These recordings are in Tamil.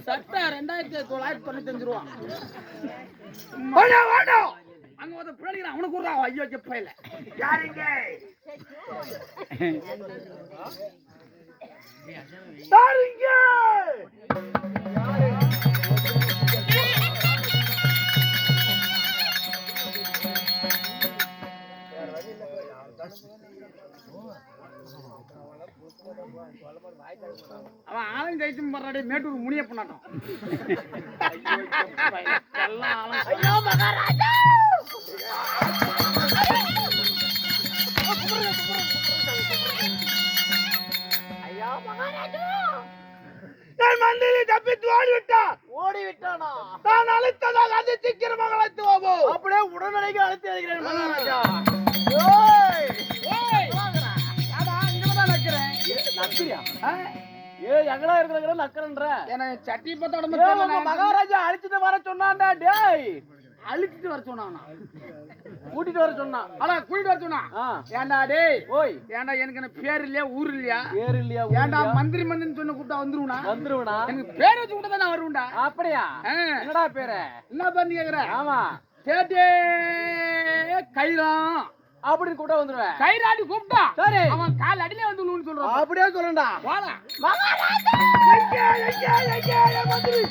சட்டா 2995 ரூபா. அங்க ஒரு பிள்ளைங்க அவனுக்கு கூடுறா. ஐயோ செப்பையில யாருங்க யாருங்க அவன் ஆளும் கைத்தும் பண்றாடி மேட்டூர் முனிய பண்ணாட்டம். மந்திரி தப்பித்து ஓடிவிட்டானா? நான் அழைத்ததால் அதை சீக்கிரமாக அழைத்து போவோம். அப்படியே உடனடியாக அழைத்து வருகிறேன் மகாராஜா. சட்டி மகாராஜா அழிச்சிட்டு வர சொன்னான்டா. டேய் அழிச்சிட்டு வர சொன்னானா? கூட்டிட்டு வர சொன்னா. ஆனா கூட்டிட்டு வர சொன்னா. ஏண்டா டேய் ஓய் ஏண்டா எனக்கு என்ன பேர் இல்லையா ஊர் இல்லையா? பேர் இல்லையா? ஏண்டா மந்திரி மந்திரி சொன்ன கூப்பிட்டா வந்துருவனா? எனக்கு பேர் வச்சு கூப்பிட்டா நான் வருவேன்டா. அப்படியா? என்னடா பேரு? என்ன பண்ணி கேக்குற? ஆமா கேட்டே கைராம் அப்படி கூப்பிட்டா வந்துருவேன். கைராடி கூப்பிட்டா சரி அவன் கால் அடியிலே வந்து சொல்றான். அப்படியே சொல்லண்டா. வாடா மகாராஜா. எங்க மந்திரி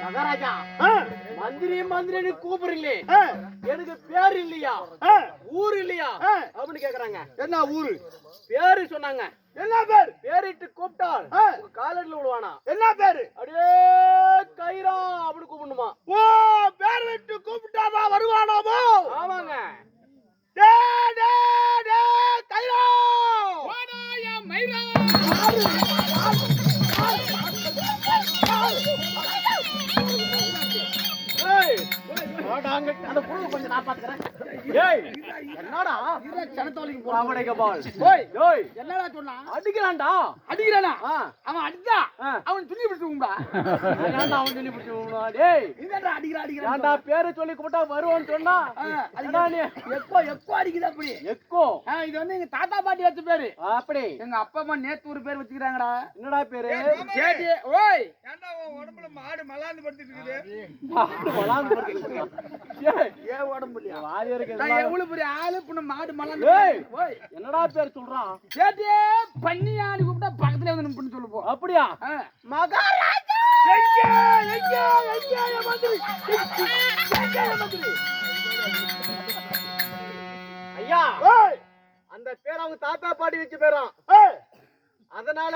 மகாராஜா மந்திரி மந்திரி கூப்பிடுறீங்களே எனக்கு பேர் இல்லையா ஊர் இல்லையா அப்படின்னு கேக்குறாங்க. என்ன ஊரு பேரு சொன்னாங்க. என்ன பேர்? பேரிட்டு கூப்பிட்டால் காலடியில் விடுவானா? என்ன பேரு? அப்படியே கைரா அப்படின்னு கூப்பிடணுமா? ஓ பேர் விட்டு கூப்பிட்டாதான் வருவானாமோ? ஆமாங்க. கைரா மைரா அந்த புழுவை கொஞ்சம் நான் பாத்துக்கிறேன். என்னடா சனத்தோலிக்கு போய் என்னடா சொன்னா அடிக்கிறான்டா அடிக்கிறானா அவன் அடிச்சா அவன் துணி பிடிச்சுக்கும்பா அவன் துணி பிடிச்சுக்கும்பா டேய் நீங்கடா அடிக்கிறான்டா பேரை சொல்லி கூப்பிட்டா வருவான்னு சொன்னா அதுதானே எக்கோ அடிக்குது அப்படி எக்கோ இது வந்து எங்க தாத்தா பாட்டி வச்ச பேரு அப்படி எங்க அப்பா அம்மா நேத்து ஒரு பேர் வச்சுக்கிறாங்கடா என்னடா பேரு சேட்டி ஓய் ஏன்டா உடம்புல மாடு மலாந்து படுத்துட்டு இருக்குது மாடு மலாந்து படுத்துட்டு ஏன் உடம்பு இல்லையா வாரி இருக்கு நான் எவ்வளவு பெரிய ஆளு புண்ண மாடு மலாந்து ஓய் என்னடா பேர் சொல்றான் சேட்டி பண்ணியானு கூப்பிட்டா பக்கத்துல வந்து நின்னு சொல்லு போ அப்படியா மகாராஜா எங்க மந்திரி ஐயா அந்த பேர் அவங்க தாத்தா பாட்டி வச்சு பேரும் அதனால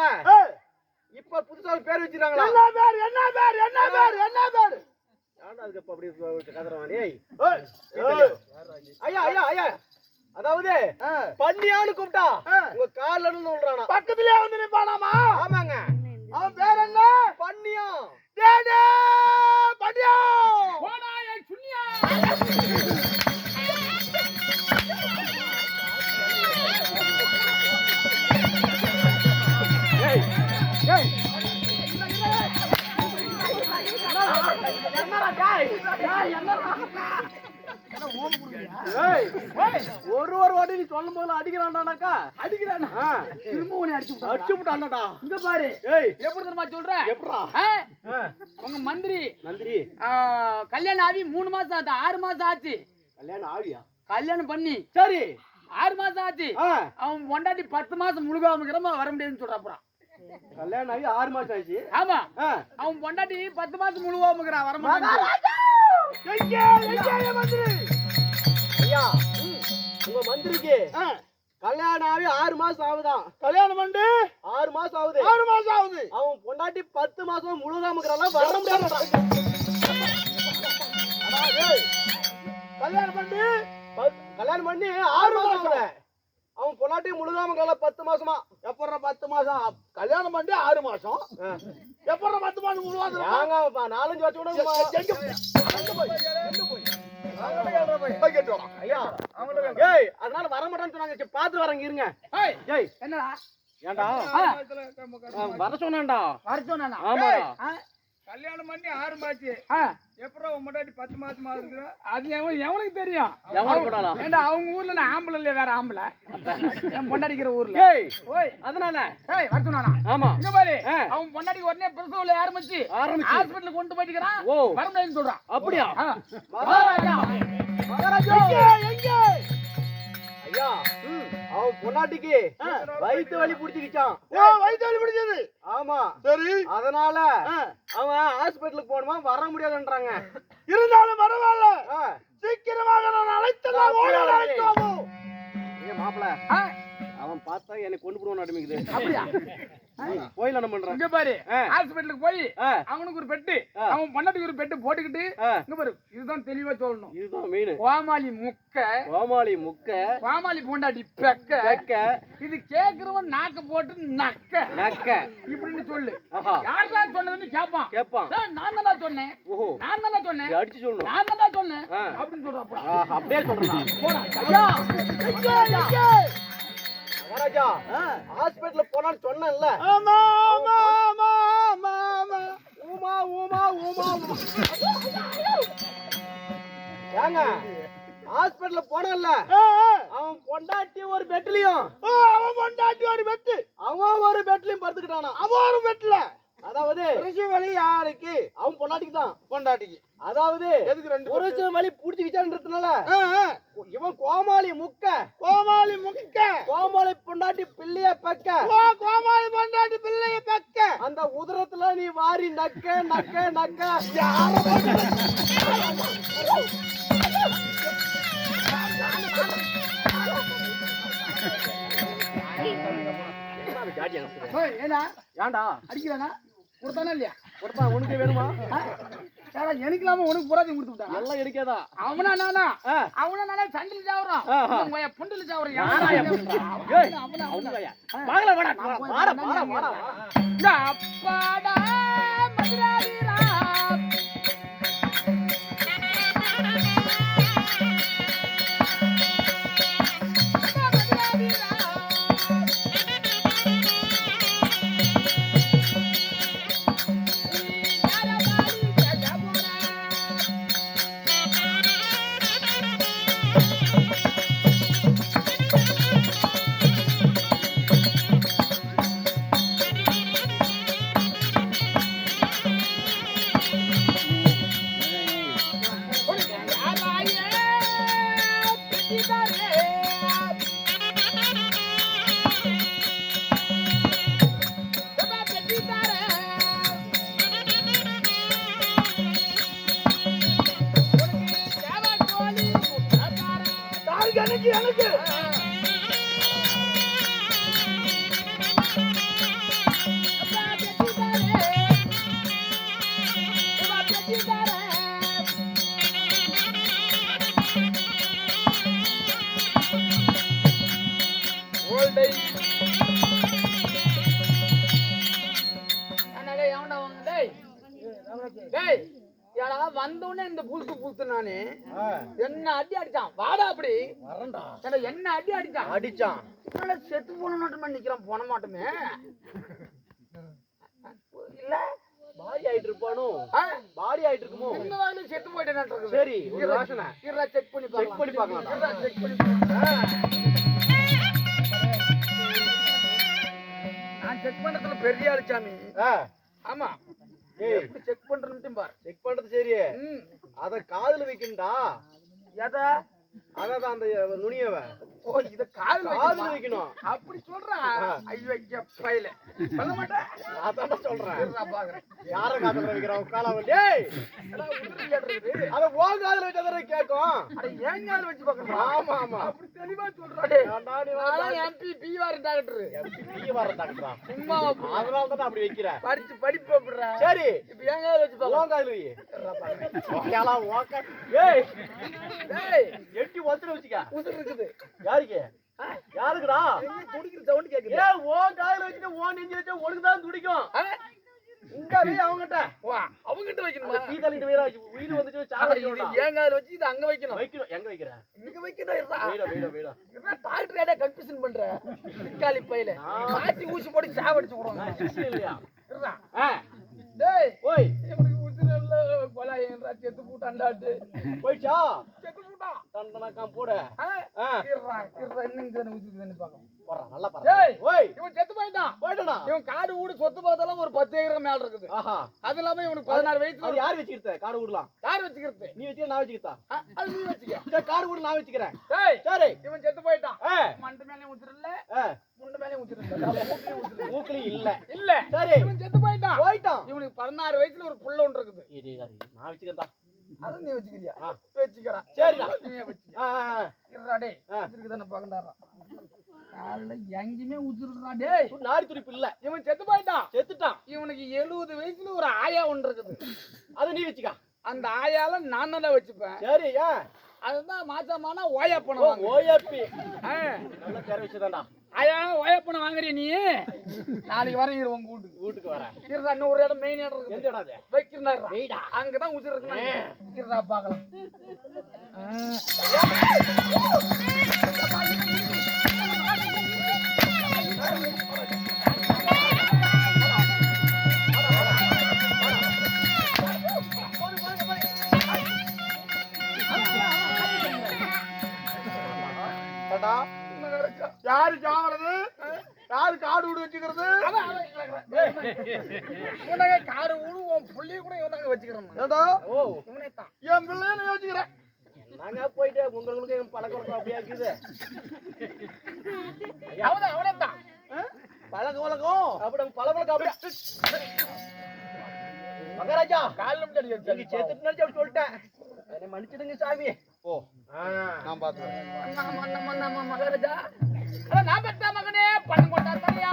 இப்ப புதுசா பேர் வச்சிருக்காங்களா என்ன பேர் அதுக்கு அப்படி கதறவானே ஐயா அதாவது பண்ணியான்னு கூப்பிட்டா உங்க கால்ல இருந்து சொல்றானா பக்கத்துலயே வந்து நிப்பானாமா ஆமாங்க அவன் பேர் என்ன பண்ணியா டேடே பண்ணியா போடா ஏய் சுன்னியா ஒரு வாட்டி நீ சொல்லும் போது அடிக்கிறான்டாக்கா அடிக்கிறானா திரும்ப உன்னை அடிச்சு விட்டான்டா இங்க பாரு எப்படி தெரியுமா சொல்றேன் எப்படா உங்க மந்திரி கல்யாணம் ஆகி 3 மாசம் ஆச்சு 6 மாசம் ஆச்சு கல்யாணம் ஆவியா கல்யாணம் பண்ணி சரி 6 மாசம் ஆச்சு அவன் பொண்டாட்டி 10 மாசம் முழுகாம வர முடியாதுன்னு சொல்றான் கல்யாணம் ஆகி 6 மாசம் ஆச்சு ஆமா அவன் பொண்டாட்டி 10 மாசம் முழுகாம வர மாட்டான் ஐயா உங்க மந்திரிக்கு கல்யாணம் ஆகி 6 மாசம் ஆகுதான் கல்யாணம் பண்ணி 6 மாசம் ஆகுது அவன் பொண்டாட்டி 10 மாசம் முழுகாம வர முடியாது கல்யாணம் பண்ணி 6 மாசம் ஆகுது அவன் பொண்டாட்டி முழுகாம 10 மாசமா எப்பற 10 மாசம் கல்யாணம் பண்ணி 6 மாசம் எப்பற 10 மாசம் முழுவாங்க நாங்க 4-5 வருஷம் ஐயா அதனால வர மாட்டான்னு சொன்னாங்க பாத்து வரங்க இருங்க என்னடா ஏண்டா வர சொன்னான்டா ஆமாடா கல்யாணம் பண்ணி 6 மாசம் எப்பறம் முன்னாடி 10 மாசம் ஆகுது அது எவனுக்கு தெரியும் ஏண்டா அவங்க ஊர்ல நான் ஆம்பளை இல்ல வேற ஆம்பளை என் பொண்டாடிக்கிற ஊர்ல அதனால வர சொன்னானா ஆமா இங்க பாரு அவன் பொண்டாடிக்கு உடனே பிரசவல ஆரம்பிச்சு ஹாஸ்பிடல்ல கொண்டு போயிட்டுறான் வர முடியாதுன்னு சொல்றான் அப்படியா மகாராஜா எங்க ஐயா அவன் பொண்டாட்டிக்கு வயிற்று வலி பிடிச்சிக்கிச்சான் வயிற்று வலி பிடிச்சது ஆமா சரி அதனால அவன் ஹாஸ்பிட்டலுக்கு போகணுமா வர முடியாதுன்றாங்க இருந்தாலும் பரவாயில்ல சீக்கிரமாக நான் அழைத்தலாம் மாப்பிள்ள அவன் பார்த்தா எனக்கு கொண்டு போடுவான் நடுமிக்குது அப்படியா போயில நம்ம பண்றோம் இங்க பாரு ஹாஸ்பிடலுக்கு போய் அவனுக்கு ஒரு பெட்டு அவன் பொண்டாட்டிக்கு ஒரு பெட்டு போட்டுக்கிட்டு இங்க பாரு இதுதான் தெளிவா சொல்லணும் இதுதான் மெயின் கோமாளி பொண்டாட்டி பெக்க இது கேக்குறவன் நாக்க போட்டு நக்க இப்படின்னு சொல்லு யார்தான் சொன்னதுன்னு கேட்பான் நான் தானே சொன்னேன் அடிச்சு சொல்லணும் நான் தானே சொன்னேன் அப்படின்னு சொல்றான் அப்படியே சொல்றான் மகாராஜா ஹாஸ்பிடல்ல போனான்னு சொன்னேன்ல ஆமா ஆமா ஆமா ஆமா ஆமா ஊமா ஊமா ஊமா ஏங்க ஹாஸ்பிடல்ல போனல்ல அவன் பொண்டாட்டி ஒரு பெட்லயும் அவன் ஒரு பெட்லயும் படுத்துக்கிட்டானா அவன் ஒரு பெட்ல அதாவது புருஷ வலி யாருக்கு அவன் பொண்டாட்டிக்கு அதாவது எதுக்கு ரெண்டு புருஷ வலி புடிச்சிக்கிச்சான்றதுனால இவன் கோமாளி பொண்டாட்டி பிள்ளைய பக்க அந்த உதரத்துல நீ வாரி நக்க ஏன்டா அடிக்கிறானா கொடுத்தானா இல்லையா கொடுத்தா உனக்கு வேணுமா எனக்கு இல்லாம உனக்கு புறாதி கொடுத்து விட்டான் நல்லா எடுக்காதா அவனா நானா சண்டில் சாவறான் புண்டில் அப்பாடா மதுராதிரா எனக்கு வந்தோடனே இந்த புழுத்து நானு என்ன அடி அடிச்சான் வாடா அப்படி வரண்டா என்ன அடி அடிச்சான் செத்து போன மாட்டோமே நிக்கிறான் போன மாட்டோமே இல்ல பாடி ஆயிட்டு இருப்பானோ பாடி ஆயிட்டு இருக்குமோ இந்த வாயில செத்து போயிட்டேன் சரி செக் பண்ணி பார்க்கலாம் நான் செக் பண்றதுல பெரிய ஆளுச்சாமி ஆமா செக் பண்றது பாரு செக் பண்றது சரி அத காதுல வைக்கணும்டா எதை அதான் அந்த நுனியவ ஓ இத காதுல வைக்கணும் அப்படி சொல்றா ஐயோ பையில சொல்ல மாட்டேன் அதான் சொல்றேன் பாக்குறேன் யார காதுல வைக்கிறான் காலாவ டேய் அத ஓ காதுல வச்சதற கேக்கும் அட ஏன் காதுல வச்சு பாக்குறேன் ஆமா ஆமா அப்படி தெளிவா சொல்றா டேய் நான் எம்பி பி வார டாக்டர் எம்பி பி வார டாக்டரா சும்மா அதனால தான் அப்படி வைக்கிற படிப்பு அப்படிடா சரி இப்போ ஏன் காதுல வச்சு பாக்குறேன் ஓ காதுல வை ஓகேலா ஓகே ஏய் டேய் எட்டி ஒத்துற வச்சுக்க உசுறு இருக்குது யாருக்கு யாருக்குடா துடிக்கிற சவுண்ட் கேக்குது ஏய் ஓ காதுல வச்சிட்டு ஓ நெஞ்சு வச்சா உனக்கு தான் துடிக்கும் இங்க வை அவங்கிட்ட வா அவங்கிட்ட வைக்கணுமா கீ தள்ளிட்டு வேற உயிர் வந்துட்டு சாவடி இது ஏன் காதுல வச்சு இது அங்க வைக்கணும் எங்க வைக்கிற இங்க வைக்கணும் வேடா என்ன டாக்டர் ஏடா கன்ஃபியூஷன் பண்ற காலி பையில மாத்தி ஊசி போட்டு சாவடிச்சு விடுவாங்க இல்லையா டேய் ஓய் இவனுக்கு உதிரல்ல கொலாயேன்றா செத்து போட்டான்டாட்டு போய்ச்சா செத்து போட்டான் தண்டனக்கா போடு கிர்ரா இன்னும் உதிரன்னு பாக்க போறா நல்லா பாரு டேய் ஓய் இவன் செத்து போயிட்டான் இவன் காடு ஊடு சொத்து பார்த்தாலும் ஒரு 10 ஏக்கர் மேல இருக்குது ஆஹா அது இல்லாம இவனுக்கு 16 வயசுல யார் வச்சிருந்த காடு ஊடலாம் யார் வச்சிருந்த நீ வச்சியா நான் வச்சிட்டா அது நீ வச்சிக்க காடு ஊடு நான் வச்சிக்கிறேன் டேய் சரி இவன் செத்து போயிட்டான் மண்ட மேலே உதிரல்ல முண்ட மேலே உதிரல்ல மூக்குல இல்ல சரி இவன் செத்து போயிட்டான் இவனுக்கு 16 வயசுல ஒரு புள்ள ஒன்று இருக்குது நான் வச்சிக்கிறேன்டா அது நீ வச்சிக்கிறியா வச்சிக்கறா சரிடா நீ வச்சிக்க இருடா டேய் இருக்குதானே பாக்கண்டாரா கால்ல எங்கயுமே உதிரடா டேய் நாரி துடிப்பு இல்ல இவன் செத்துட்டான் இவனுக்கு 70 வயசுல ஒரு ஆயா ஒன்று இருக்குது அது நீ வச்சிக்க அந்த ஆயால நான் தான் வச்சுப்பேன் சரி அதுதான் மாசமான ஓயாப்பணம் வாங்க ஓயாப்பி நல்ல பேர் வச்சுதான்டா ஆயா ஓயாப்பணம் வாங்குறிய நீ நாளைக்கு வரேன் உங்க வீட்டுக்கு வரேன் இருடா இன்னொரு இடம் மெயின் இடம் இருக்கு எந்த இடம் அது வைக்கிறா அங்கதான் உதிர இருக்கு இருடா பார்க்கலாம் யாரு சாவறது யாரு காடு வீடு வச்சுக்கிறது காடு வீடு உன் பிள்ளைய கூட இவனாங்க வச்சுக்கிறேன் என் பிள்ளைய நான் வச்சுக்கிறேன் நாங்க போயிட்டு உங்களுக்கு பழக்கம் அப்படியே இருக்குது அவனதான் பழக்க வழக்கம் அப்படி பழக்கம் அப்படியே மகாராஜா காலம் சேர்த்துட்டு நினைச்சு அப்படி சொல்லிட்டேன் மன்னிச்சிடுங்க சாமி ஓ நான் பாத்துறேன் மகாராஜா நான் பெற்ற மகனே பணம் கொண்டார் தலையா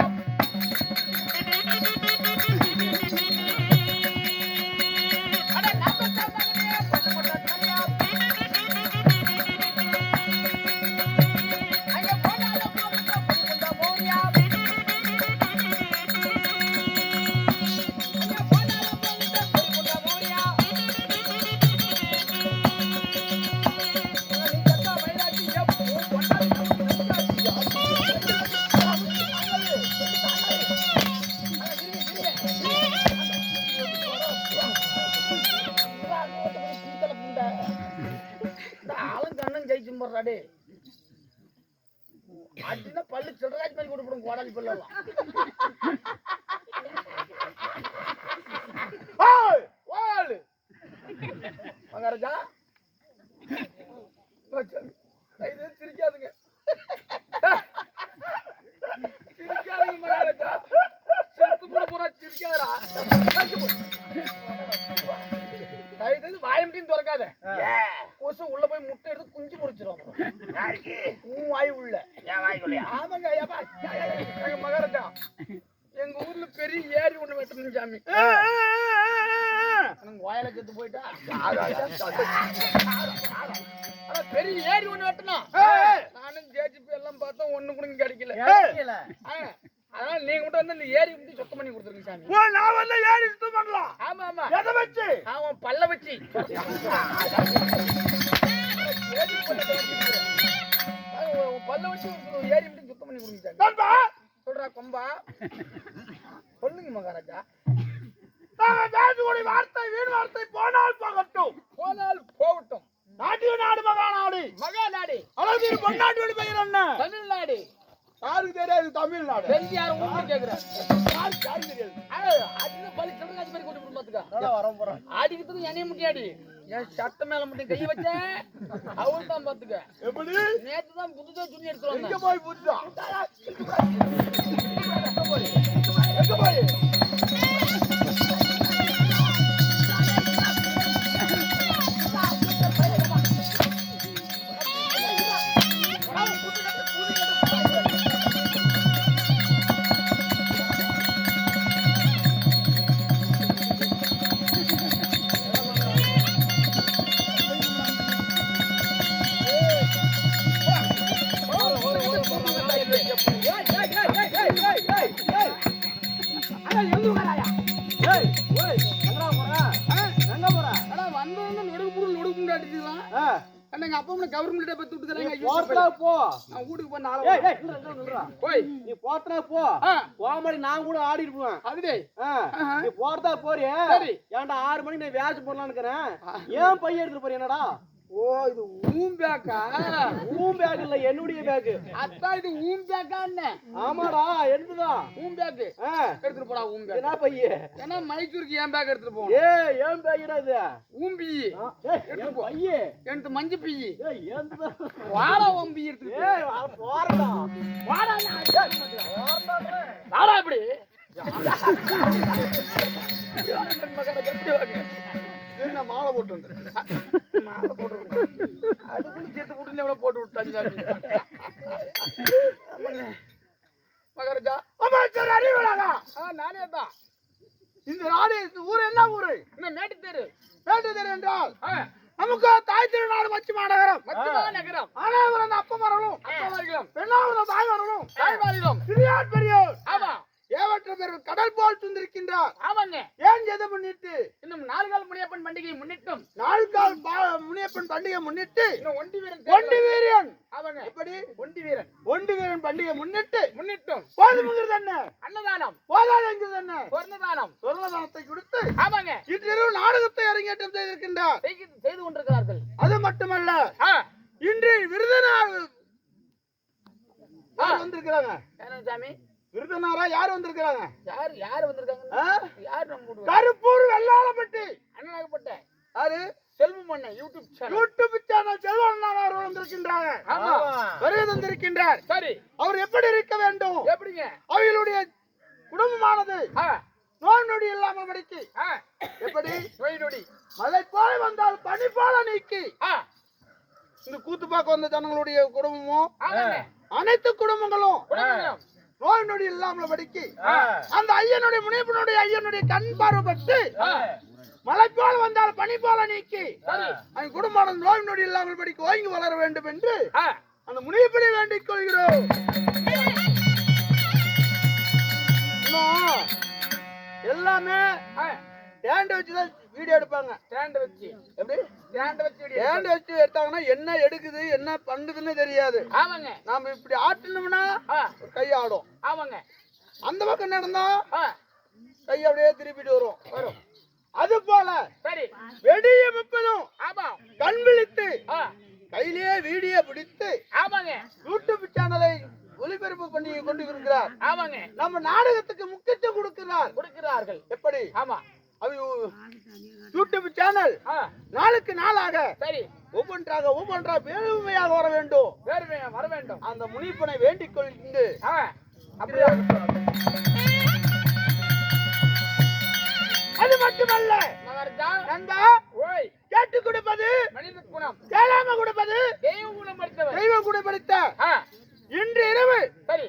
பல்லு சில்லராஜ் மாதிரி கொடுப்போம் கோடாலி பல்லாம் மகாராஜா சிரிக்காதுங்க மகாராஜா செத்து கூட போறா சிரிக்காதா வாயம்பட்டின்னு திறக்காத கொசு உள்ள போய் முட்டை எடுத்து குஞ்சு முடிச்சிடும் பெரிய ஏரி ஒண்ணு வெட்டணும் சாமி. வாயில செத்து போயிட்டா பெரிய ஏரி ஒண்ணு வெட்டணும். நானும் ஜேஜிபி எல்லாம் பார்த்தோம், ஒண்ணு கூட கிடைக்கல. அதனால நீங்க மட்டும் வந்து இந்த ஏரி மட்டும் சுத்தம் பண்ணி கொடுத்துருங்க சாமி. நான் வந்து ஏரி சுத்தம் பண்ணலாம். ஆமா ஆமா. எதை வச்சு? அவன் பல்ல வச்சு பல்ல வச்சு ஏரி மட்டும் சுத்தம் பண்ணி கொடுங்க சாமி. சொல்றா கொம்பா சொல்லுங்க மகாராஜா. வார்த்தை வீண் வார்த்தை போனால் போகட்டும். போனால் போகட்டும். நாட்டிய நாடு மகாநாடு. மகாநாடு அழகு பொன்னாட்டியோட பெயர் என்ன? தமிழ்நாடு. யாருக்கு தெரியாது தமிழ்நாடு? தெரிஞ்சு யாரும் உங்களுக்கு கேக்குறேன். யாருக்கு தெரியாது? அதுல பள்ளி சொல்லுங்க. அது மாதிரி கொண்டு பாத்துக்க வர போறேன். ஆடிக்கிட்டு என்னைய முட்டியாடி என் சட்ட மேல மட்டும் கை வச்ச அவள் தான் பாத்துக்க. எப்படி? நேத்து தான் புதுசா துணி எடுத்து வந்தேன். எங்க போய் புதுசா? எங்க போய்? கவர்மெண்ட் பத்தி விட்டுக்கறாங்க. போ நான் வீட்டுக்கு போய் நாளை போய் நீ போறதா போ. போமாடி நான் கூட ஆடி இருப்பேன். அதுடே நீ போறதா போறியே. ஏன்டா 6 மணிக்கு நான் வேஷம் போடலாம்னு இருக்கறேன். ஏன் பைய எடுத்துட்டு போறீ என்னடா? ஓ இது ஊம் பேக்கா? ஊம் பேக் இல்ல, என்னுடைய பேக். அதான் இது ஊம் பேக்கான்னு. ஆமாடா என்னதுதான் ஊம் பேக். எடுத்துட்டு போடா ஊம் பேக். என்ன பைய? ஏன்னா மைசூருக்கு ஏன் பேக் எடுத்துட்டு போ. ஏய் ஏன் பேக்டா இது? ஊம் பீ. எடுத்து போ. பைய எனக்கு மஞ்ச பீ. ஏய் ஏன்டா? வாடா ஊம் பீ எடுத்து. ஏய் போறடா. வாடா வாடா இப்படி. என்ன மாலை போட்டு வந்து மாலை போட்டு அதுக்குள்ள சேர்த்து விட்டு எவ்வளவு போட்டு விட்டாங்க மகாராஜா. அமைச்சர் அறிவுலகா. நானே தான். இந்த நாடு ஊர் என்ன ஊரு? என்ன மேட்டு தெரு. மேட்டு தெரு என்றால் நமக்கு தாய் திருநாடு மச்சி மாநகரம். நகரம். ஆனாவரம் அப்பமரலும் பெண்ணாவரம் தாய்வரலும் தாய்வாரிலும் சிறியார் பெரியோர். ஆமா. ஏவற்ற பேர் கடல் போல் துந்திருக்கின்றார். ஆமாங்க. ஏன் எதை முன்னிட்டு? இன்னும் 4 கால் முனியப்பன் பண்டிகை முன்னிட்டும் 4 கால் முனியப்பன் பண்டிகை முன்னிட்டு இன்னும் ஒண்டி வீரன். ஆமாங்க. எப்படி? ஒண்டி வீரன் பண்டிகை முன்னிட்டும் போதுமுங்கிறது என்ன? அன்னதானம். போதாதுங்கிறது என்ன? சொர்ணதானத்தை கொடுத்து ஆமாங்க இன்றிரவு நாடகத்தை அரங்கேற்றம் செய்திருக்கின்றார். செய்து கொண்டிருக்கிறார்கள். அது மட்டுமல்ல, இன்று விருதுநாள் வந்திருக்கிறாங்க. சாமி விருதுநாரா யார் வந்திருக்கிறாங்க? யார் வந்திருக்காங்க? யார் நம்ம கருப்பூர் வெள்ளாளப்பட்டி அண்ணனாகப்பட்ட யாரு? செல்வம் அண்ணன் யூடியூப் சேனல் செல்வம் அண்ணா அவர் வந்திருக்கின்றாங்க. ஆமா வருகை தந்திருக்கின்றார். சரி, அவர் எப்படி இருக்க வேண்டும்? எப்படிங்க? அவர்களுடைய குடும்பமானது நோய் நொடி இல்லாமல் படிக்கு. எப்படி? நோய் நொடி மழை போல வந்தால் பனி போல நீக்கி. இந்த கூத்து பார்க்க வந்த ஜனங்களுடைய குடும்பமும் அனைத்து குடும்பங்களும் நோய் நொடி இல்லாமல் படிக்கு. அந்த ஐயனுடைய முனைப்பினுடைய ஐயனுடைய கண் பார்வைப்பட்டு மழை போல வந்தால் பனி போல நீக்கி அந்த குடும்பம் நோய் நொடி இல்லாமல் படிக்க ஓங்கி வளர வேண்டும் என்று அந்த முனைப்படி வேண்டிக் கொள்கிறோம். எல்லாமே ஸ்டாண்ட் வச்சுதான் வீடியோ எடுப்பாங்க. ஸ்டாண்ட் வச்சு எப்படி? ஸ்டாண்ட் வச்சு எடுத்தாங்கன்னா என்ன எடுக்குது என்ன பண்ணுதுன்னு தெரியாது. ஆமாங்க. நாம இப்படி ஆட்டணும்னா கை ஆடும். ஆமாங்க. அந்த பக்கம் நடந்தா கை அப்படியே திருப்பிட்டு வரும். அது போல சரி வெடிய முப்பதும் ஆமா கண் விழித்து கையிலேயே வீடியோ பிடித்து ஆமாங்க யூடியூப் சேனலை ஒளிபரப்பு பண்ணி கொண்டு இருக்கிறார். ஆமாங்க. நம்ம நாடகத்துக்கு முக்கியத்துவம் கொடுக்கிறார்கள். எப்படி? ஆமா, அது யூடியூப் சேனல் நாளுக்கு நாளாக சரி ஒவ்வொன்றாக வேறுமையாக வர வேண்டும். வர வேண்டும். அந்த முனிப்பனை வேண்டிக் கொண்டு அது மட்டுமல்ல கேட்டுக் கொடுப்பது மனித குணம், கேளாம கொடுப்பது தெய்வ குணம் படித்தவர். தெய்வ குணம் படித்த இன்று இரவு சரி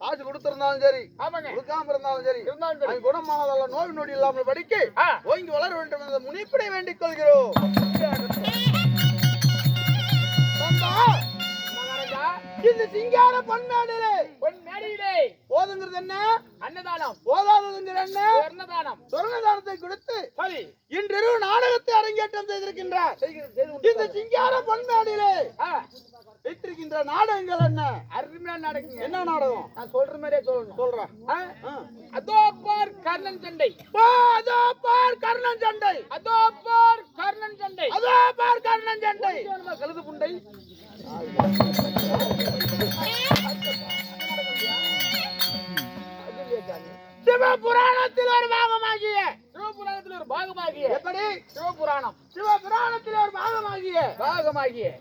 காசு கொடுத்திருந்தாலும் சரி, ஆமாங்க, கொடுக்காம இருந்தாலும் சரி, இருந்தாலும் சரி, அவன் குணமானதல்ல, நோய் நொடி இல்லாமல் படிக்க ஓங்கி வளர வேண்டும் என்ற முனிப்படை வேண்டிக் கொள்கிறோம். இந்த சிங்கார பொன்மேடையிலே போதுங்கிறது என்ன? அன்னதானம். போதாததுங்கிற என்ன? அன்னதானம். சொர்ணதானத்தை கொடுத்து சரி, இன்றிரவு நாடகத்தை அரங்கேற்றம் செய்திருக்கின்றார். இந்த சிங்கார பொன்மேடையிலே வைத்திருக்கின்ற நாடகங்கள் என்ன? அருமையான நாடகம். என்ன நாடகம்? நான் சொல்ற மாதிரியே சொல்லணும். சொல்றேன். அதோ பார் கர்ணன் சண்டை, அதோ பார் கர்ணன் சண்டை, அதோ பார் கர்ணன் சண்டை, அதோ பார் கர்ணன் சண்டை, கழுது புண்டை. சிவபுராணத்தில் ஒரு பாகமாகிய, சிவபுராணத்தில் ஒரு பாகமாகிய, எப்படி? சிவபுராணம், சிவபுராணத்தில் ஒரு பாகமாகிய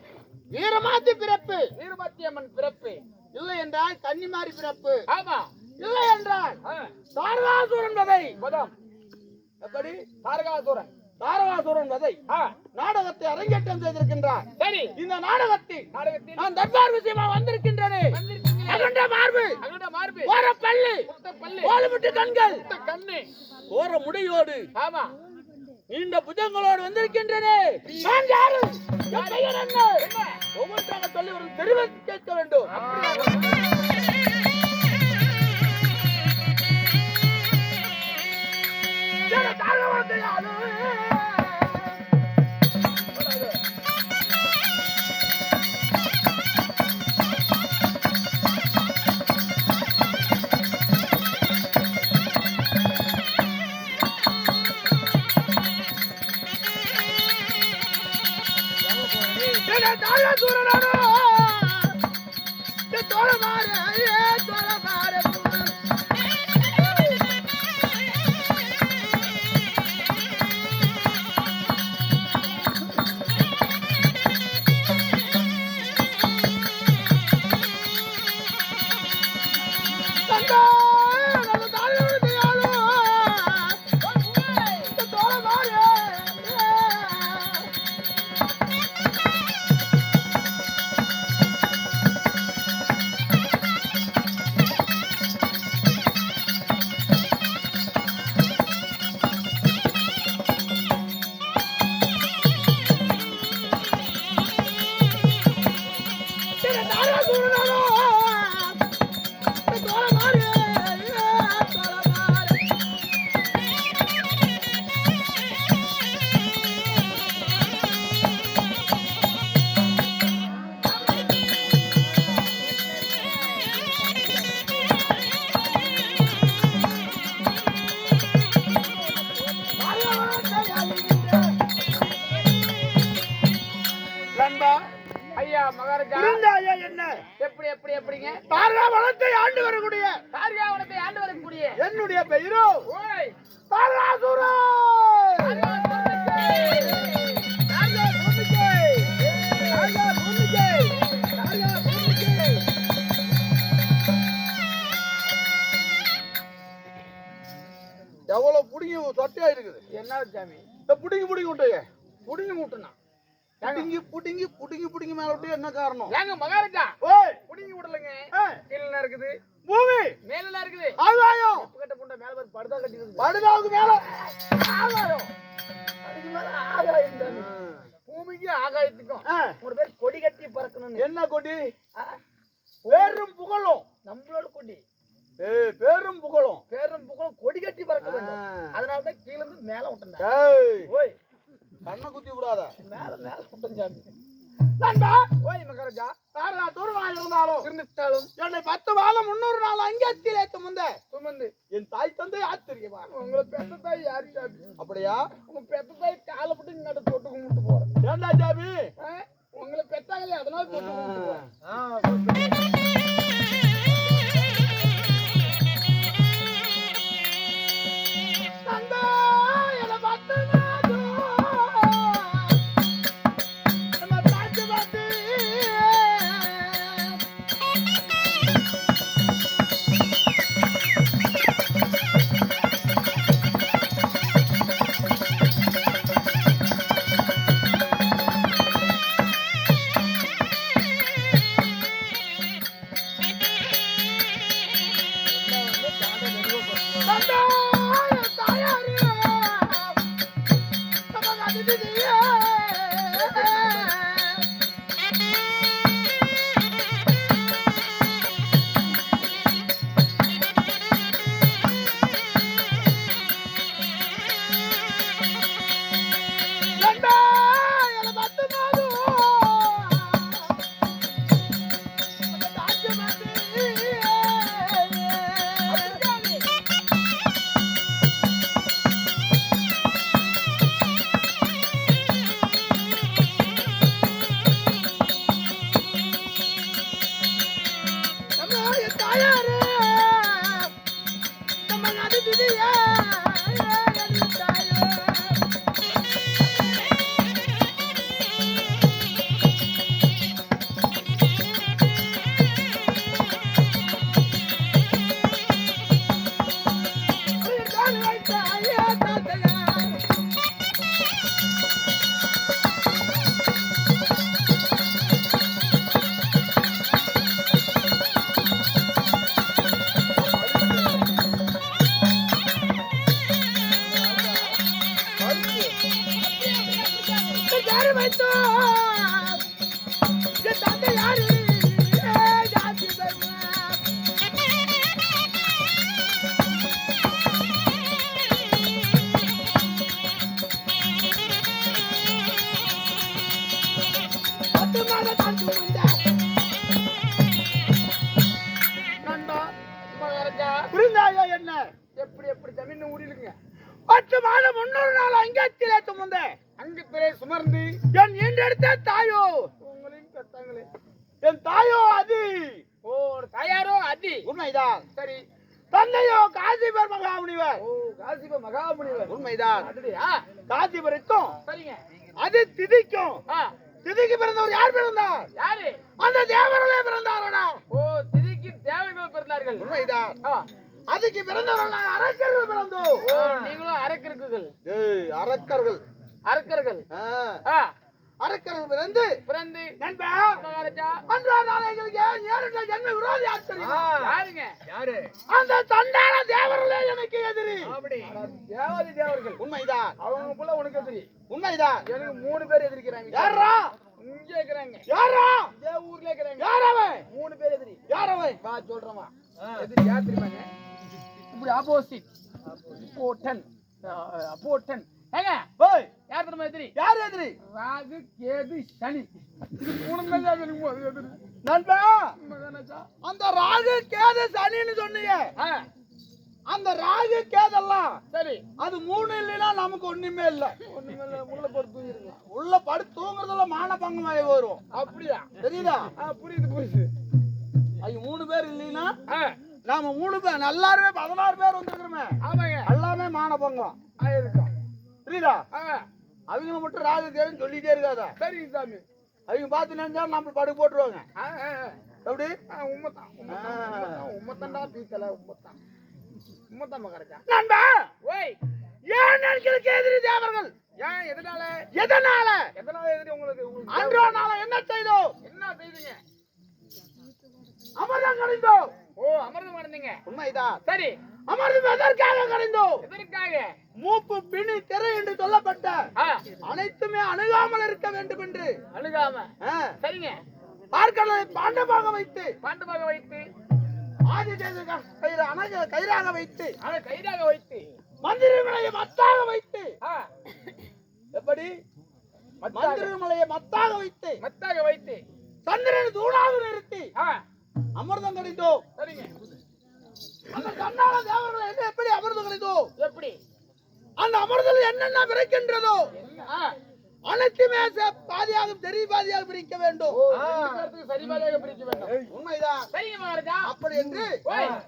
வீரமாத்தி பிறப்பு, வீரபத்தியம்மன் பிறப்பு, இல்லை என்றால் கன்னிமாரி பிறப்பு, ஆமா, இல்லை என்றால் தாரகாசுரன் வதை. பதம் எப்படி? தாரகாசுரன், தாரகாசுரன் வதை நாடகத்தை அரங்கேற்றம் செய்திருக்கின்றார். சரி, இந்த நாடகத்தில் நான் தர்பார் விஷயமா வந்திருக்கின்றனே. அகண்ட மார்பு, அகண்ட மார்பு, ஓர பல்லு, ஓலமுட்டு கண்கள், கண்ணு, ஓர முடியோடு, ஆமா, நீண்ட புஜங்களோடு வந்திருக்கின்றனே. நான் யாரு? என் பெயர் என்ன? ஒவ்வொன்றாக சொல்லி ஒரு தெரிவை கேட்க வேண்டும். ஐயா மகாராஜா, என்ன? எப்படி எப்படி எப்படிங்க? தாரகாவனத்தை ஆண்டு வரக்கூடிய, தாரகாவனத்தை ஆண்டு வரக்கூடிய என்னுடைய பெயரோ ஓய் தாரகாசுரன். எவ்வளவு புடிங்கி சொட்டையா இருக்குது. என்ன சாமி? புடிங்கி புடிங்கி விட்டுங்க, புடிங்கி விட்டுனா புடிங்கி புடிங்கி புடிங்கி புடிங்கி மேல விட்டு என்ன காரணம்? ஏங்க மகாராஜா, ஓய் புடிங்கி விடலங்க. கீழ இருக்குது பூமி, மேல இருக்குது ஆகாயம், கட்ட புண்ட மேல ஒரு படுதா கட்டி இருக்குது. படுதாவுக்கு மேல ஆகாயம், அதுக்கு மேல ஆகாயம் சாமி. பூமிக்கு ஆகாயத்துக்கும் ஒரு பேர் கொடி கட்டி பறக்கணும். என்ன கொடி? பேரும் புகழும், நம்மளோட கொடி. பேரும் புகழும், பேரும் புகழும் கொடி கட்டி பறக்க வேண்டும். அதனாலதான் கீழ இருந்து மேல விட்டேன். ஓய் கண்ணை குத்தி விடாத, மேல மேல விட்டேன் சாமி. நண்பா, ஓய் மகாராஜா, தாரா தூரமாக இருந்தாலும் இருந்துட்டாலும் என்னை 10 மாதம் 300 நாள் அங்கத்தில் ஏற்ற முந்த சுமந்து என் தாய் தந்தை ஆச்சரியமா. உங்களை பெத்த தாய் யாரு சாமி? அப்படியா? உங்க பெத்த தாய் காலை போட்டு நட தொட்டு கும்பிட்டு போறேன். ஏண்டா சாமி? உங்களை பெத்தாங்களே அதனால தொட்டு கும்பிட்டு போறேன். புரிந்தாயா என்ன? எப்படி எப்படி ஜமீன் ஊரிலுங்க 10 மாதம் 300 நாள் அங்கத்திலே சுமந்த அங்கத்திலே சுமர்ந்து என் ஈன்றெடுத்த தாயோ உங்களையும் கத்தாங்களே. என் தாயோ அது. ஓ தாயாரோ அதி. உண்மைதான். சரி. தந்தையோ காசிபர் மகாமுனிவர். ஓ காசிப மகாமுனிவர். உண்மைதான். அதுடியா? காசிபருக்கும் சரிங்க. அது திதிக்கும். திதிக்கு பிறந்தவர் யார் பிறந்தார்? யாரு? அந்த தேவர்களே பிறந்தாரடா. ஓ திதிக்கு தேவர்கள் பிறந்தார்கள். உண்மைதான். அதுக்கு பிறந்தவர்கள் அரக்கர்கள் பிறந்தோம். ஓ நீங்களும் அரக்கர்கள். ஏய் அரக்கர்கள். அரக்கர்கள். அரக்கர்கள் பிறந்து நண்பா மகாராஜா அன்றா நாளைகளுக்கு நேரடி ஜன்ம விரோதி ஆச்சரியம். யாருங்க? யாரு? அந்த தண்டாள தேவர்களே எனக்கு எதிரி. அப்படி தேவாதி தேவர்கள். உண்மைதான். அவங்க புள்ள உனக்கு எதிரி. உண்மைதான். எனக்கு 3 பேர் எதிரிக்கிறாங்க. யாரா? இங்க இருக்கறாங்க. யாரா? இதே ஊர்ல இருக்கறாங்க. யார் அவன்? 3 பேர் எதிரி. யார் அவன்? வா சொல்றேன். எதிரி யார் தெரியுமாங்க? இப்படி ஆப்போசிட். அப்போட்டன். ஏங்க ஓய் யார் தெரியுமா எதிரி? யார் எதிரி? ராகு கேது சனி. இது 3 பேர் தான் எனக்கு எதிரி. நண்பா மகாராஜா அந்த ராகு கேது சனின்னு சொன்னீங்க. அந்த ராகு கேதெல்லாம் சரி அது 3 இல்லைன்னா நமக்கு ஒண்ணுமே இல்ல. ஒண்ணுமே உள்ள படுத்து இருக்கலாம். உள்ள படுத்து தூங்குறதுல மான பங்கமாயி வரும். அப்படியா? தெரியுதா? புரியுது புரியுது. அது 3 பேர் இல்லைன்னா நாம 3 பேர் எல்லாருமே 16 பேர் வந்துருக்கிறோமே. ஆமாங்க. எல்லாமே மான பங்கம் ஆயிருக்கும். புரியுதா? அவங்க மட்டும் ராகு கேதுன்னு சொல்லிட்டே இருக்காதா? சரிங்க சாமி. அவங்க பார்த்து நினைச்சா நம்ம படுக்க போட்டுருவாங்க. எப்படி? உண்மைதான் உண்மைத்தான்டா பீத்தல உண்மைத்தான் உண்மைத்தான் மகாராஜா. நண்பா ஓய் ஏன் நினைக்கிறதுக்கு எதிரி தேவர்கள்? ஏன் எதனால எதனால எதனால எதிரி உங்களுக்கு? அன்றோ நாள என்ன செய்தோம்? என்ன செய்தீங்க? அமர்தம் கடைந்தோம். ஓ அமர்தம் கடைந்தீங்க. உண்மைதான். சரி அமர்தம் எதற்காக கடைந்தோம்? எதற்காக? மூப்பு பிணி திரை என்று சொல்லப்பட்ட அனைத்துமே அணுகாமல் இருக்க வேண்டும் என்று. அணுகாம? சரிங்க. பார்க்கலை பாண்டமாக வைத்து ஆதி கயிறாக வைத்து கைதாக வைத்து மந்திரமலையை மத்தாக வைத்து. எப்படி? மந்திரமலையை மத்தாக வைத்து சந்திரனை தூணாக நிறுத்தி அமிர்தம் கடைந்தோம். சரிங்க. அந்த கண்ணால தேவர்களை என்ன எப்படி அமிர்தம் கடைந்தோம்? எப்படி? அந்த அமிர்தத்தில் என்னென்ன விரைக்கின்றதோ அனைத்துமே பாதியாக சரி பாதியாக பிரிக்க வேண்டும். சரி பாதியாக பிரிக்க வேண்டும். உண்மைதான். சரிங்க மகாராஜா. அப்படி என்று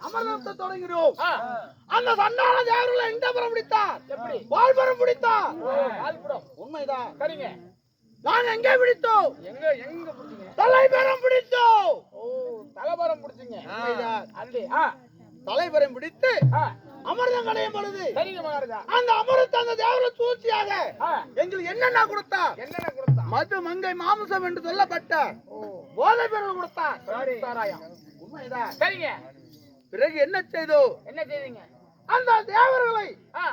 அமிர்தத்தை தொடங்கினோம். அந்த சண்டாள தேவர்களை எங்க புறம் பிடித்தார்? எப்படி? வால்புறம் பிடித்தார். உண்மைதான். சரிங்க. நான் எங்கே பிடித்தோம்? எங்க பிடிச்சீங்க? தலைபெறம் பிடித்தோம். ஓ தலைபெறம் பிடிச்சீங்க. தலைபெறம் பிடித்து அமிர்தம் கடையும் பொழுது சரிங்க மகாராஜா. அந்த அமிர்தத்தை அந்த தேவர சூழ்ச்சியாக எங்களுக்கு என்னென்ன கொடுத்தா? மது மங்கை மாம்சம் என்று சொல்லப்பட்ட போதை பொருள் கொடுத்தார். சாராயம். உண்மைதான். சரிங்க. பிறகு என்ன செய்தோம்? என்ன செய்தீங்க? அந்த தேவர்களை ஆ,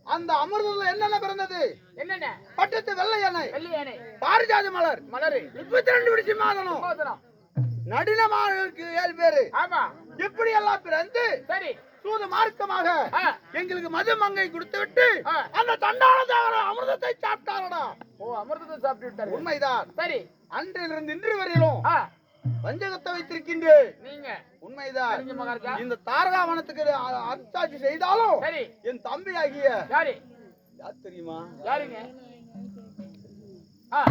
அந்த அமிர்தத்துல என்னென்ன பிறந்தது? என்னென்ன? பட்டத்து வெள்ளை யானை, வெள்ளி யானை, பாரிஜாத மலர், மலரு, 32 விடிச்சு மாதனும், மோதிரம். நடினமானவருக்கு 7 பேரு. ஆமா, இப்படி எல்லாம் பிறந்து சரி. சூது மார்க்கமாக ஆ, எங்களுக்கு மது மங்கை கொடுத்து விட்டு ஆ. அந்த தண்டாள தேவர அமிர்தத்தை சாப்பிட்டாரடா. ஓ, அமிர்தத்தை சாப்பிட்டு விட்டாரு. உண்மைதான். சரி. அன்றிலிருந்து இன்று வரையிலும் ஆ, பஞ்சகத்தை வைத்திருக்கின்றேன். நீங்க உண்மைதான். தெரிஞ்ச மகாராஜா. இந்த தாரகாவனத்துக்கு அத்தாட்சி செய்தாலும் சரி. என் தம்பி ஆகிய யாரு? யார் தெரியுமா? யாருங்க? ஆ,